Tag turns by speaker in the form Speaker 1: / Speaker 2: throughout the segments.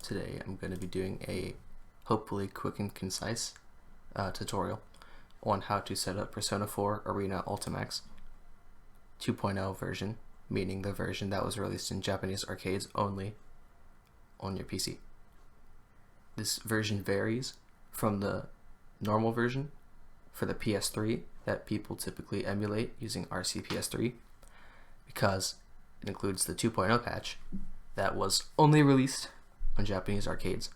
Speaker 1: Today I'm going to be doing a hopefully quick and concise tutorial on how to set up Persona 4 Arena Ultimax 2.0 version, meaning the version that was released in Japanese arcades only on your PC. This version varies from the normal version for the PS3 that people typically emulate using RCPS3 because it includes the 2.0 patch that was only released on Japanese arcades.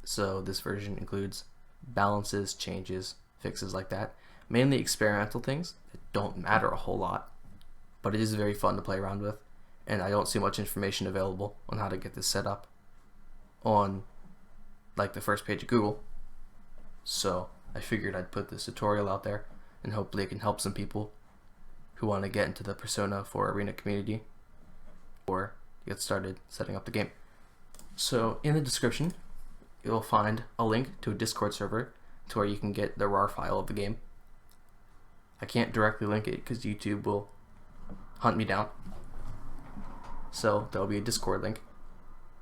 Speaker 1: So this version includes balances, changes, fixes like that, mainly experimental things that don't matter a whole lot, but it is very fun to play around with, and I don't see much information available on how to get this set up on like the first page of Google. So I figured I'd put this tutorial out there and hopefully it can help some people who want to get into the Persona 4 Arena community or get started setting up the game. So in the description you'll find a link to a Discord server to where you can get the RAR file of the game. I can't directly link it because YouTube will hunt me down. So there'll be a Discord link,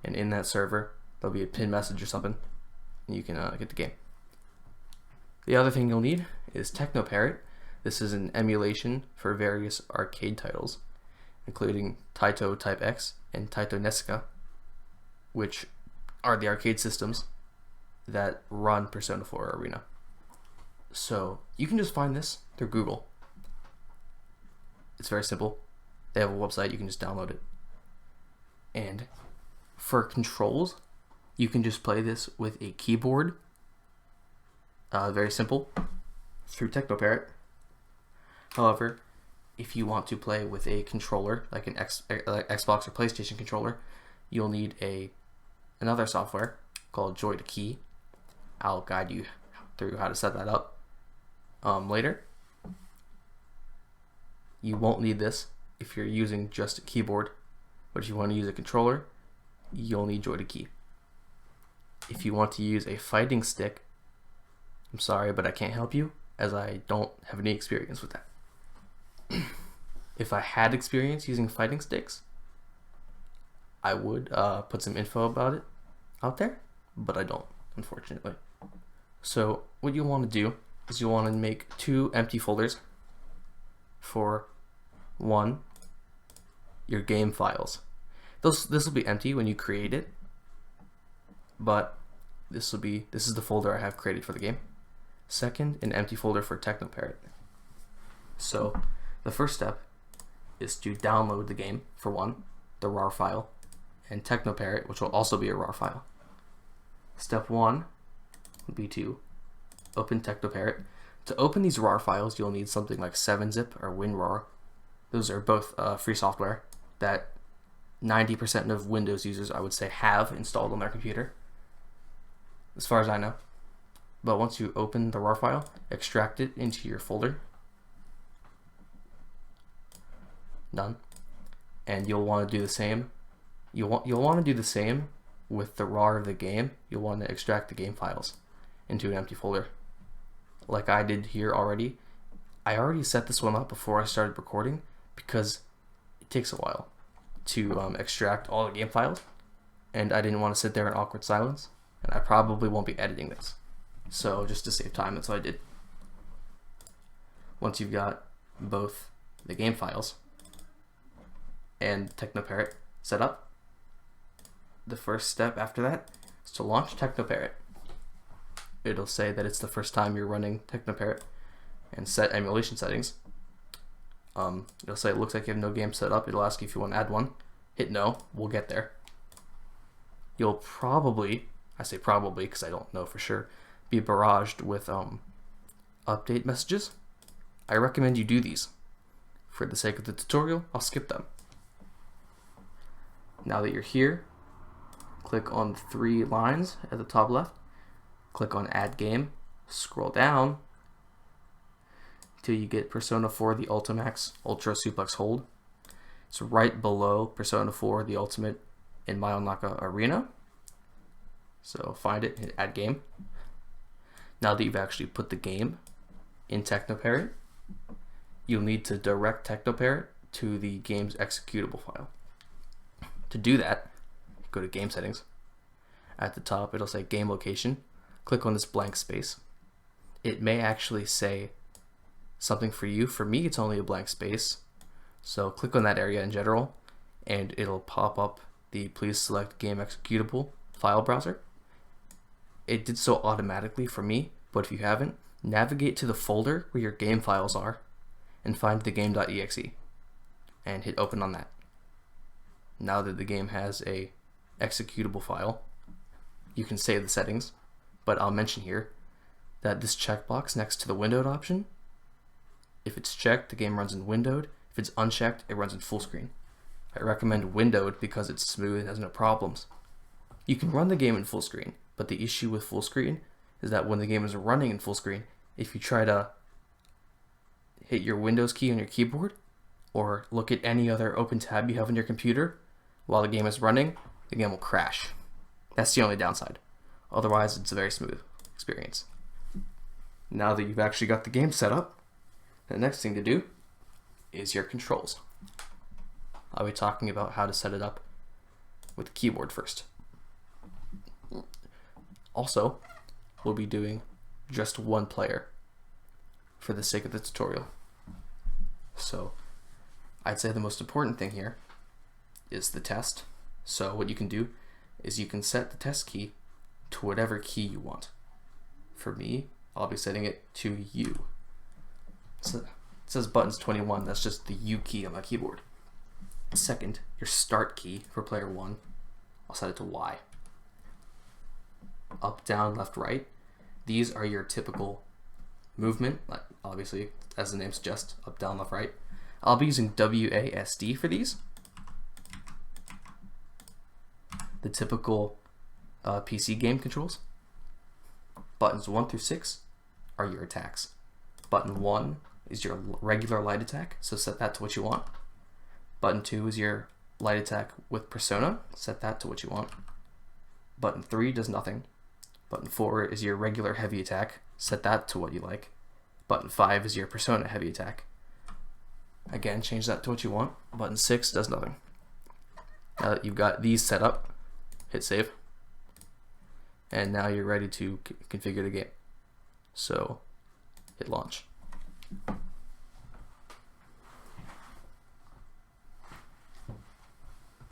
Speaker 1: and in that server there'll be a pin message or something, and you can get the game. The other thing you'll need is TechnoParrot. This is an emulation for various arcade titles, including Taito Type X and Taito NESICA, which are the arcade systems that run Persona 4 Arena. So you can just find this through Google. It's very simple. They have a website, you can just download it. And for controls, you can just play this with a keyboard. Very simple, through TechnoParrot. However, if you want to play with a controller, like an Xbox or PlayStation controller, you'll need another software called Joy to Key. I'll guide you through how to set that up later. You won't need this if you're using just a keyboard, but if you want to use a controller, you'll need Joy to Key. If you want to use a fighting stick, I'm sorry, but I can't help you as I don't have any experience with that. If I had experience using fighting sticks, I would put some info about it out there, but I don't, unfortunately. So what you want to do is you want to make 2 empty folders. For one, your game files. This will be empty when you create it, but this is the folder I have created for the game. Second, an empty folder for TechnoParrot. So the first step is to download the game, for one, the RAR file, and TechnoParrot, which will also be a RAR file. Step 1 would be to open TechnoParrot. To open these RAR files, you'll need something like 7-zip or WinRAR. Those are both free software that 90% of Windows users, I would say, have installed on their computer, as far as I know. But once you open the RAR file, extract it into your folder. Done. And you'll want to do the same. You'll want to do the same with the RAR of the game. You'll want to extract the game files into an empty folder, like I did here already. I already set this one up before I started recording because it takes a while to extract all the game files, and I didn't want to sit there in awkward silence, and I probably won't be editing this. So just to save time, that's what I did. Once you've got both the game files and TechnoParrot set up, the first step after that is to launch TechnoParrot. It'll say that it's the first time you're running TechnoParrot and set emulation settings. It'll say it looks like you have no game set up. It'll ask you if you want to add one. Hit no, we'll get there. You'll probably, I say probably because I don't know for sure, be barraged with update messages. I recommend you do these. For the sake of the tutorial, I'll skip them. Now that you're here, click on the 3 lines at the top left. Click on Add Game, scroll down till you get Persona 4 the Ultimax Ultra Suplex Hold. It's right below Persona 4 the Ultimate in Mayonaka Arena. So find it, hit Add Game. Now that you've actually put the game in TechnoParrot, you'll need to direct TechnoParrot to the game's executable file. To do that, go to game settings. At the top, it'll say game location. Click on this blank space. It may actually say something for you. For me, it's only a blank space. So click on that area in general, and it'll pop up the please select game executable file browser. It did so automatically for me, but if you haven't, navigate to the folder where your game files are and find the game.exe and hit open on that. Now that the game has a executable file, you can save the settings, but I'll mention here that this checkbox next to the windowed option, if it's checked, the game runs in windowed. If it's unchecked, it runs in full screen. I recommend windowed because it's smooth and has no problems. You can run the game in full screen, but the issue with full screen is that when the game is running in full screen, if you try to hit your Windows key on your keyboard or look at any other open tab you have on your computer while the game is running, the game will crash. That's the only downside. Otherwise, it's a very smooth experience. Now that you've actually got the game set up, the next thing to do is your controls. I'll be talking about how to set it up with the keyboard first. Also, we'll be doing just one player for the sake of the tutorial. So, I'd say the most important thing here is the test. So what you can do is you can set the test key to whatever key you want. For me, I'll be setting it to U. So it says buttons 21, that's just the U key on my keyboard. Second, your start key for player 1, I'll set it to Y. Up, down, left, right, these are your typical movement, like obviously as the name suggests, up, down, left, right. I'll be using WASD for these. The typical PC game controls. Buttons 1 through 6 are your attacks. Button 1 is your regular light attack, so set that to what you want. Button 2 is your light attack with persona, set that to what you want. Button 3 does nothing. Button 4 is your regular heavy attack, set that to what you like. Button 5 is your persona heavy attack. Again, change that to what you want. Button 6 does nothing. Now that you've got these set up, hit save. And now you're ready to configure the game. So, hit launch.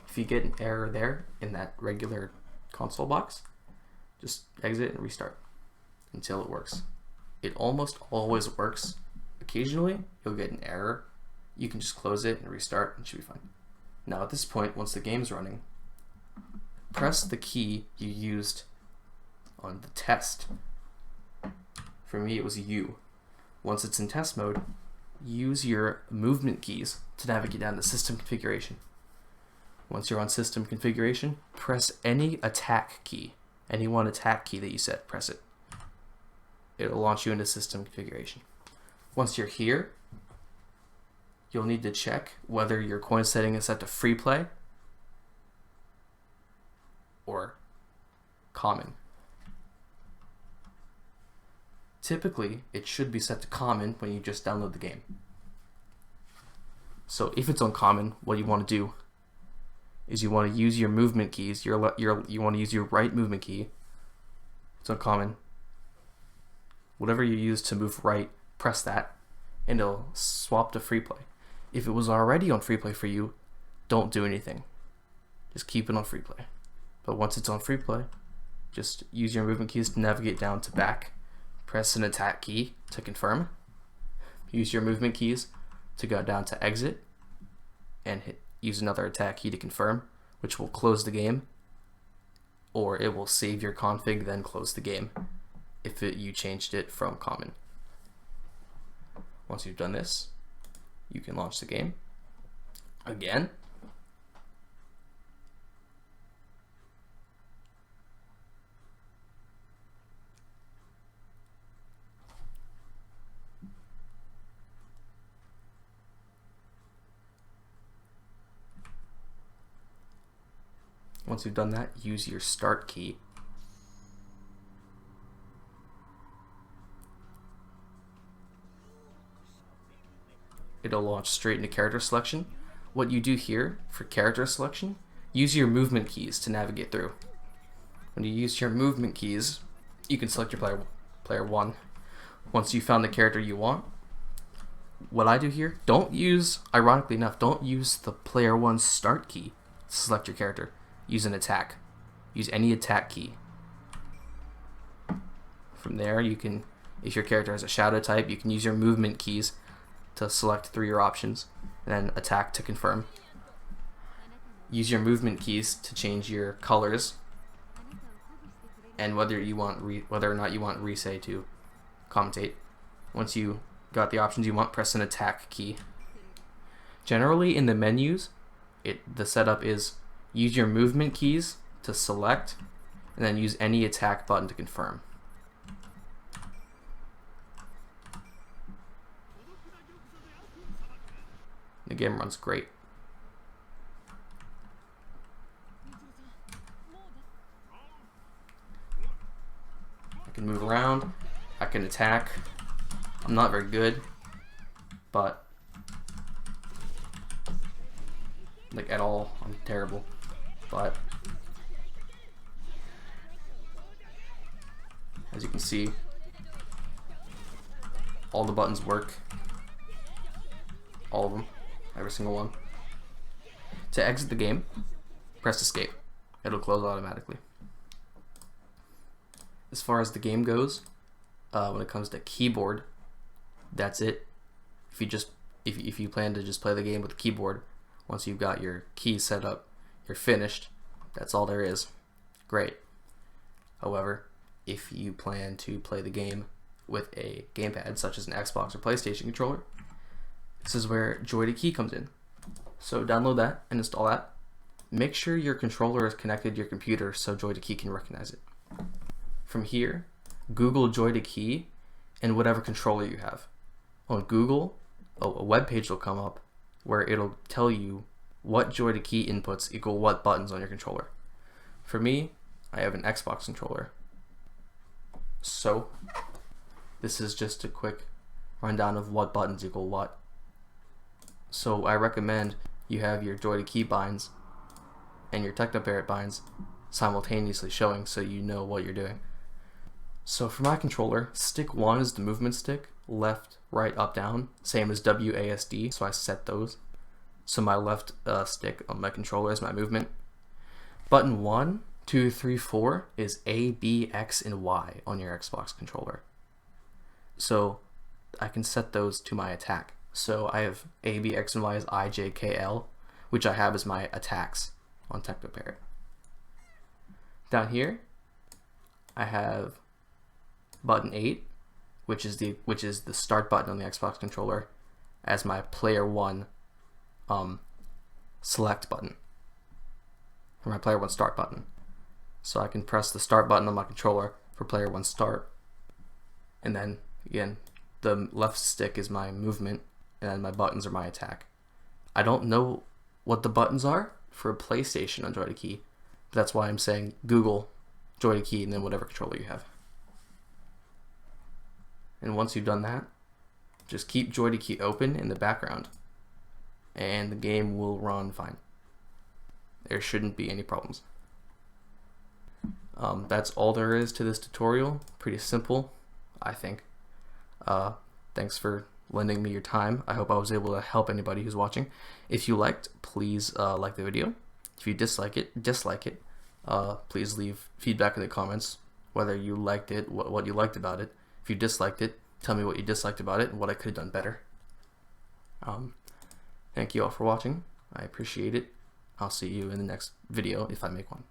Speaker 1: If you get an error there in that regular console box, just exit and restart until it works. It almost always works. Occasionally, you'll get an error. You can just close it and restart and it should be fine. Now at this point, once the game's running, press the key you used on the test. For me, it was U. Once it's in test mode, use your movement keys to navigate down to system configuration. Once you're on system configuration, press any attack key. Any one attack key that you set, press it. It'll launch you into system configuration. Once you're here, you'll need to check whether your coin setting is set to free play or common. Typically, it should be set to common when you just download the game. So if it's on common, what you want to do is you want to use your movement keys. You want to use your right movement key. It's on common. Whatever you use to move right, press that, and it'll swap to free play. If it was already on free play for you, don't do anything. Just keep it on free play. But once it's on free play, just use your movement keys to navigate down to back. Press an attack key to confirm. Use your movement keys to go down to exit and use another attack key to confirm, which will close the game, or it will save your config, then close the game if you changed it from common. Once you've done this, you can launch the game again. Once you've done that, use your start key. It'll launch straight into character selection. What you do here for character selection use your movement keys to navigate through. When you use your movement keys, you can select your player 1. Once you found the character you want, what I do here, don't use, ironically enough, don't use the player 1 start key to select your character. Use an attack. Use any attack key. From there, you can, if your character has a shadow type, you can use your movement keys to select through your options, and then attack to confirm. Use your movement keys to change your colors, and whether or not you want Risei to commentate. Once you got the options you want, press an attack key. Generally, in the menus, the setup is use your movement keys to select, and then use any attack button to confirm. The game runs great. I can move around, I can attack. I'm not very good, but like at all, I'm terrible. But as you can see, all the buttons work. All of them. Every single one. To exit the game, press escape. It'll close automatically. As far as the game goes, when it comes to keyboard, that's it. If you plan to just play the game with the keyboard, once you've got your keys set up, you're finished. That's all there is. Great. However, if you plan to play the game with a gamepad, such as an Xbox or PlayStation controller, this is where Joy to Key comes in. So download that and install that. Make sure your controller is connected to your computer so Joy to Key can recognize it. From here, Google Joy to Key and whatever controller you have. On Google, a web page will come up where it'll tell you what Joy to Key inputs equal what buttons on your controller. For me, I have an Xbox controller. So this is just a quick rundown of what buttons equal what. So I recommend you have your Joy to Key binds and your Technoparrot binds simultaneously showing so you know what you're doing. So for my controller, stick 1 is the movement stick, left, right, up, down, same as WASD, so I set those. So my left stick on my controller is my movement. Button 1, 2, 3, 4 is A, B, X, and Y on your Xbox controller. So I can set those to my attack. So I have A, B, X, and Y as I, J, K, L, which I have as my attacks on Technoparrot. Down here, I have button 8, which is the start button on the Xbox controller, as my player 1 select button, or my player 1 start button. So I can press the start button on my controller for player 1 start, and then again, the left stick is my movement, and then my buttons are my attack. I don't know what the buttons are for a PlayStation on Joy to Key, but that's why I'm saying Google Joy to Key and then whatever controller you have. And once you've done that, just keep Joy to Key open in the background and the game will run fine. There shouldn't be any problems. That's all there is to this tutorial. Pretty simple, I think. Thanks for lending me your time. I hope I was able to help anybody who's watching. If you liked, please like the video. If you dislike it, dislike it. Please leave feedback in the comments, whether you liked it, what you liked about it. If you disliked it, tell me what you disliked about it and what I could have done better. Thank you all for watching. I appreciate it. I'll see you in the next video if I make one.